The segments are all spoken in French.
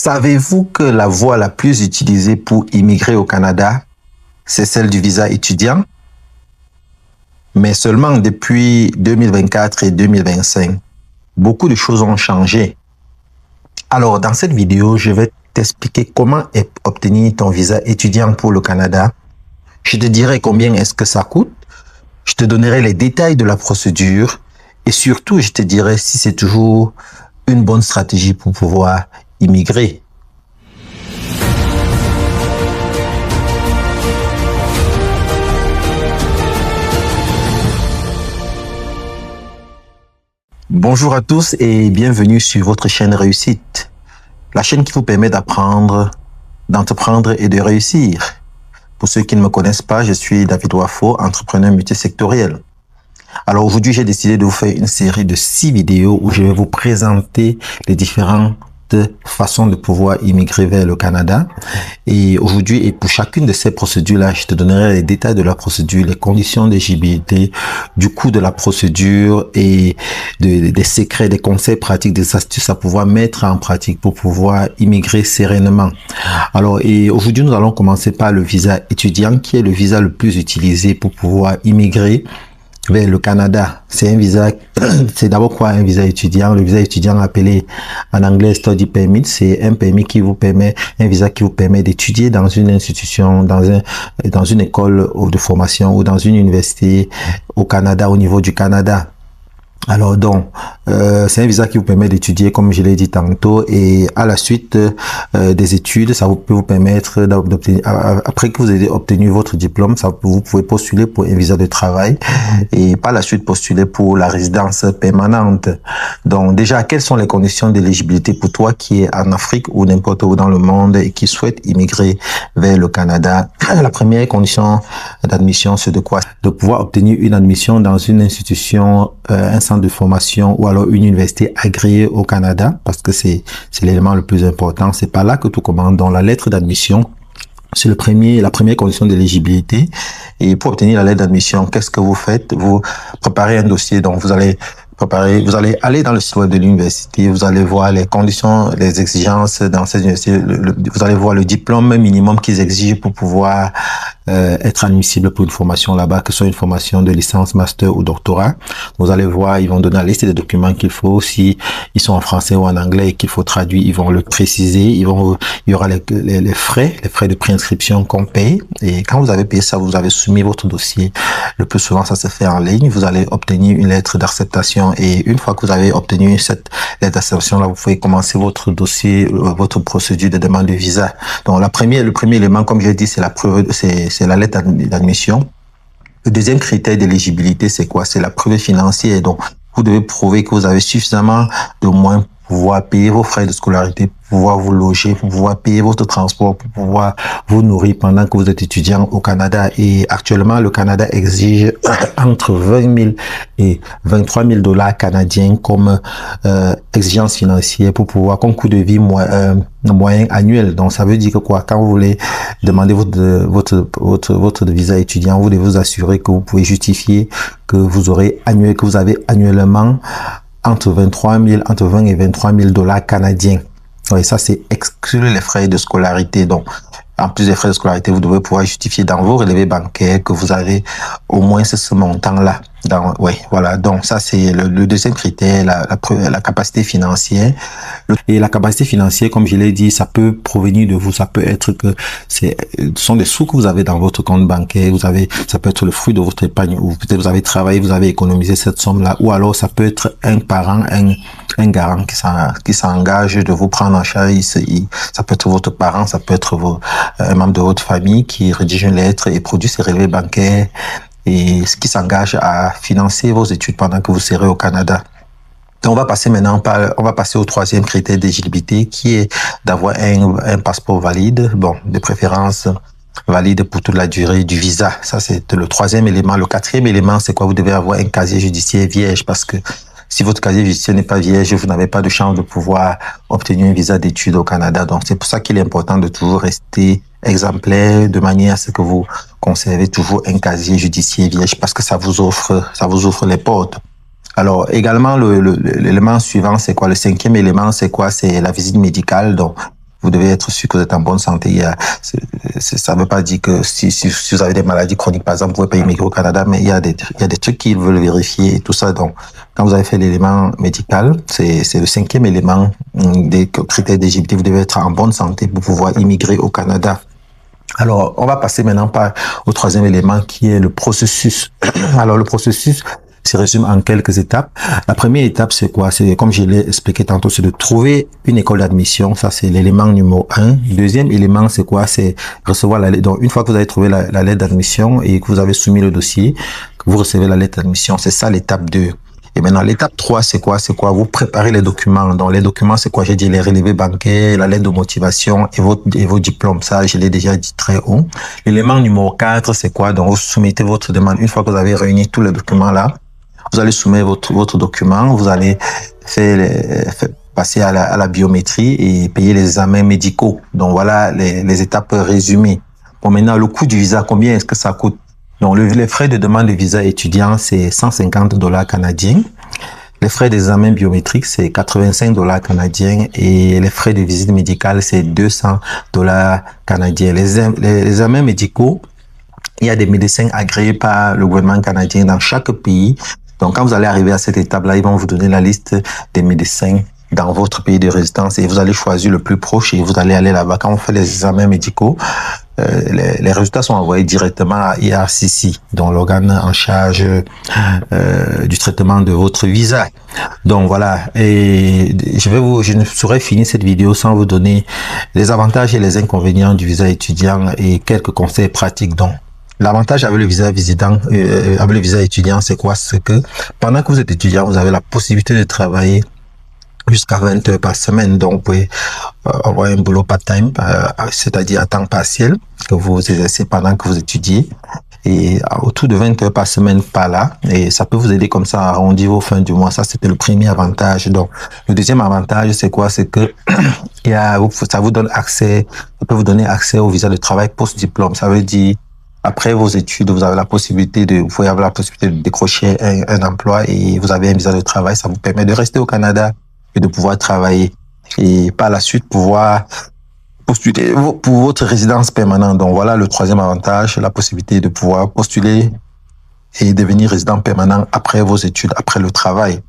Savez-vous que la voie la plus utilisée pour immigrer au Canada, c'est celle du visa étudiant? Mais seulement depuis 2024 et 2025, beaucoup de choses ont changé. Alors, dans cette vidéo, je vais t'expliquer comment obtenir ton visa étudiant pour le Canada. Je te dirai combien est-ce que ça coûte. Je te donnerai les détails de la procédure. Et surtout, je te dirai si c'est toujours une bonne stratégie pour pouvoir immigrer. Bonjour à tous et bienvenue sur votre chaîne Réussite, la chaîne qui vous permet d'apprendre, d'entreprendre et de réussir. Pour ceux qui ne me connaissent pas, je suis David Wafo, entrepreneur multisectoriel. Alors aujourd'hui, j'ai décidé de vous faire une série de 6 vidéos où je vais vous présenter les différentes façons de pouvoir immigrer vers le Canada. Et aujourd'hui, et pour chacune de ces procédures-là, je te donnerai les détails de la procédure, les conditions d'éligibilité, du coût de la procédure et des secrets, des conseils pratiques, des astuces à pouvoir mettre en pratique pour pouvoir immigrer sereinement. Alors, et aujourd'hui, nous allons commencer par le visa étudiant, qui est le visa le plus utilisé pour pouvoir immigrer vers le Canada. C'est un visa, c'est d'abord quoi un visa étudiant? Le visa étudiant appelé en anglais Study Permit, c'est un permis qui vous permet, un visa qui vous permet d'étudier dans une institution, dans une école de formation ou dans une université au Canada, au niveau du Canada. Alors donc, c'est un visa qui vous permet d'étudier, comme je l'ai dit tantôt, et à la suite des études, ça peut vous permettre d'obtenir, après que vous ayez obtenu votre diplôme, vous pouvez postuler pour un visa de travail et par la suite postuler pour la résidence permanente. Donc déjà, quelles sont les conditions d'éligibilité pour toi qui est en Afrique ou n'importe où dans le monde et qui souhaite immigrer vers le Canada? La première condition d'admission, c'est de quoi? De pouvoir obtenir une admission dans une institution, un centre de formation ou alors une université agréée au Canada, parce que c'est l'élément le plus important. C'est par là que tout commence. Dans la lettre d'admission, c'est la première condition d'éligibilité. Et pour obtenir la lettre d'admission, qu'est-ce que vous faites? Vous préparez un dossier. Donc vous allez aller dans le site web de l'université, vous allez voir les conditions, les exigences dans cette université, vous allez voir le diplôme minimum qu'ils exigent pour pouvoir être admissible pour une formation là-bas, que ce soit une formation de licence, master ou doctorat. Vous allez voir, ils vont donner la liste des documents qu'il faut, si ils sont en français ou en anglais et qu'il faut traduire, ils vont le préciser, il y aura les frais de préinscription qu'on paye. Et quand vous avez payé ça, vous avez soumis votre dossier. Le plus souvent, ça se fait en ligne. Vous allez obtenir une lettre d'acceptation et une fois que vous avez obtenu cette lettre d'acceptation là, vous pouvez commencer votre dossier, votre procédure de demande de visa. Donc le premier élément, comme je l'ai dit, c'est c'est la lettre d'admission. Le deuxième critère d'éligibilité, c'est quoi? C'est la preuve financière. Donc, vous devez prouver que vous avez suffisamment de moyens pour pouvoir payer vos frais de scolarité, pour pouvoir vous loger, pour pouvoir payer votre transport, pour pouvoir vous nourrir pendant que vous êtes étudiant au Canada. Et actuellement, le Canada exige entre 20 000 et 23 000 dollars canadiens comme exigence financière pour pouvoir, comme coût de vie moyen annuel. Donc, ça veut dire que quoi? Quand vous voulez demander votre visa étudiant, vous devez vous assurer que vous pouvez justifier que vous avez annuellement entre 20 et 23 000 dollars canadiens. Oui, ça, c'est exclure les frais de scolarité. Donc, en plus des frais de scolarité, vous devez pouvoir justifier dans vos relevés bancaires que vous avez au moins ce montant-là. Oui, voilà. Donc, ça, c'est le deuxième critère, la capacité financière. Et la capacité financière, comme je l'ai dit, ça peut provenir de vous. Ça peut être que ce sont des sous que vous avez dans votre compte bancaire. Ça peut être le fruit de votre épargne, ou peut-être vous avez travaillé, vous avez économisé cette somme-là. Ou alors, ça peut être un parent, un garant qui s'engage de vous prendre en charge. Ça peut être votre parent, ça peut être un membre de votre famille qui rédige une lettre et produit ses relevés bancaires et ce qui s'engage à financer vos études pendant que vous serez au Canada. Donc, on va passer au troisième critère d'éligibilité qui est d'avoir un passeport valide, bon, de préférence valide pour toute la durée du visa. Ça, c'est le troisième élément. Le quatrième élément, c'est quoi? Vous devez avoir un casier judiciaire vierge parce que si votre casier judiciaire n'est pas vierge, vous n'avez pas de chance de pouvoir obtenir un visa d'études au Canada. Donc, c'est pour ça qu'il est important de toujours rester exemplaire de manière à ce que vous conservez toujours un casier judiciaire vierge parce que ça vous offre les portes. Alors, également, l'élément suivant, c'est quoi? Le cinquième élément, c'est quoi? C'est la visite médicale. Donc, vous devez être sûr que vous êtes en bonne santé. Ça ne veut pas dire que si vous avez des maladies chroniques, par exemple, vous ne pouvez pas immigrer au Canada, mais il y a des trucs qu'ils veulent vérifier et tout ça. Donc, quand vous avez fait l'élément médical, c'est le 5e élément des critères d'éligibilité. Vous devez être en bonne santé pour pouvoir immigrer au Canada. Alors, on va passer maintenant au 3e élément qui est le processus. Alors, le processus se résume en quelques étapes. La première étape, c'est quoi? C'est, comme je l'ai expliqué tantôt, c'est de trouver une école d'admission. Ça, c'est l'élément numéro 1. Deuxième élément, c'est quoi? C'est recevoir la lettre. Donc, une fois que vous avez trouvé la lettre d'admission et que vous avez soumis le dossier, que vous recevez la lettre d'admission, c'est ça l'étape 2. Et maintenant, l'étape 3, c'est quoi? Vous préparez les documents. Donc, les documents, c'est quoi? J'ai dit les relevés bancaires, la lettre de motivation et vos diplômes. Ça, je l'ai déjà dit très haut. L'élément numéro 4, c'est quoi? Donc, vous soumettez votre demande. Une fois que vous avez réuni tous les documents là, vous allez soumettre votre document. Vous allez passer à la biométrie et payer les examens médicaux. Donc, voilà les étapes résumées. Bon, maintenant, le coût du visa, combien est-ce que ça coûte? Donc, les frais de demande de visa étudiant, c'est 150 $ canadiens. Les frais d'examen biométrique, c'est 85 $ canadiens. Et les frais de visite médicale, c'est 200 $ canadiens. Les examens médicaux, il y a des médecins agréés par le gouvernement canadien dans chaque pays. Donc, quand vous allez arriver à cette étape-là, ils vont vous donner la liste des médecins dans votre pays de résidence et vous allez choisir le plus proche et vous allez aller là-bas. Quand on fait les examens médicaux, les résultats sont envoyés directement à IRCC, donc l'organe en charge du traitement de votre visa. Donc voilà, et je ne saurais finir cette vidéo sans vous donner les avantages et les inconvénients du visa étudiant et quelques conseils pratiques. Donc, l'avantage avec le visa avec le visa étudiant, c'est quoi? C'est que pendant que vous êtes étudiant, vous avez la possibilité de travailler jusqu'à 20 heures par semaine. Donc, vous pouvez avoir un boulot part-time, c'est-à-dire à temps partiel, que vous exercez pendant que vous étudiez. Et autour de 20 heures par semaine par là. Et ça peut vous aider comme ça à arrondir vos fins du mois. Ça, c'était le premier avantage. Donc, le deuxième avantage, c'est quoi? C'est que ça vous donne accès, ça peut vous donner accès au visa de travail post-diplôme. Ça veut dire, après vos études, vous pouvez avoir la possibilité de décrocher un emploi et vous avez un visa de travail. Ça vous permet de rester au Canada et de pouvoir travailler et par la suite pouvoir postuler pour votre résidence permanente. Donc voilà le troisième avantage, la possibilité de pouvoir postuler et devenir résident permanent après vos études, après le travail.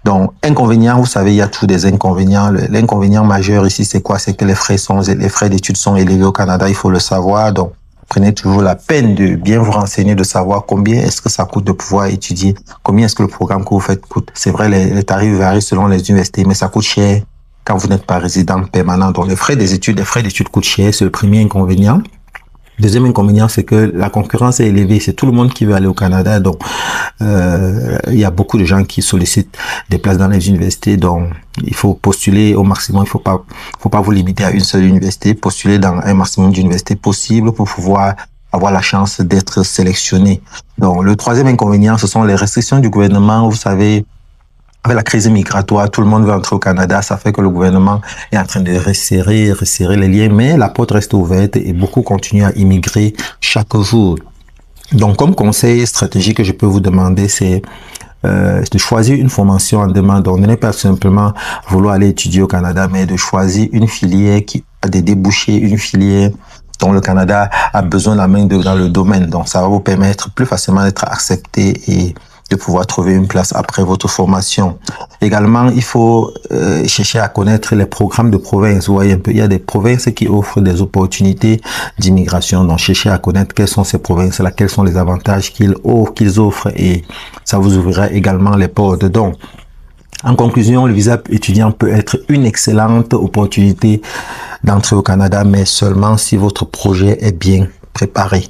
Donc, inconvénient, vous savez, il y a tous des inconvénients. L'inconvénient majeur ici, c'est quoi? C'est que les frais d'études sont élevés au Canada, il faut le savoir. Donc, prenez toujours la peine de bien vous renseigner, de savoir combien est-ce que ça coûte de pouvoir étudier, combien est-ce que le programme que vous faites coûte. C'est vrai, les tarifs varient selon les universités, mais ça coûte cher quand vous n'êtes pas résident permanent. Donc, les frais d'études coûtent cher, c'est le premier inconvénient. Deuxième inconvénient, c'est que la concurrence est élevée. C'est tout le monde qui veut aller au Canada. Donc, il y a beaucoup de gens qui sollicitent des places dans les universités. Donc, il faut postuler au maximum. Il faut pas vous limiter à une seule université. Postuler dans un maximum d'universités possibles pour pouvoir avoir la chance d'être sélectionné. Donc, le troisième inconvénient, ce sont les restrictions du gouvernement. Vous savez, avec la crise migratoire, tout le monde veut entrer au Canada. Ça fait que le gouvernement est en train de resserrer les liens, mais la porte reste ouverte et beaucoup continuent à immigrer chaque jour. Donc, comme conseil stratégique que je peux vous demander, c'est de choisir une formation en demande. Donc, ne pas simplement vouloir aller étudier au Canada, mais de choisir une filière qui a des débouchés, une filière dont le Canada a besoin de la main-d'œuvre dans le domaine. Donc, ça va vous permettre plus facilement d'être accepté et de pouvoir trouver une place après votre formation. Également, il faut chercher à connaître les programmes de province. Vous voyez un peu, il y a des provinces qui offrent des opportunités d'immigration. Donc, cherchez à connaître quelles sont ces provinces-là, quels sont les avantages qu'ils offrent et ça vous ouvrira également les portes. Donc, en conclusion, le visa étudiant peut être une excellente opportunité d'entrer au Canada, mais seulement si votre projet est bien préparé.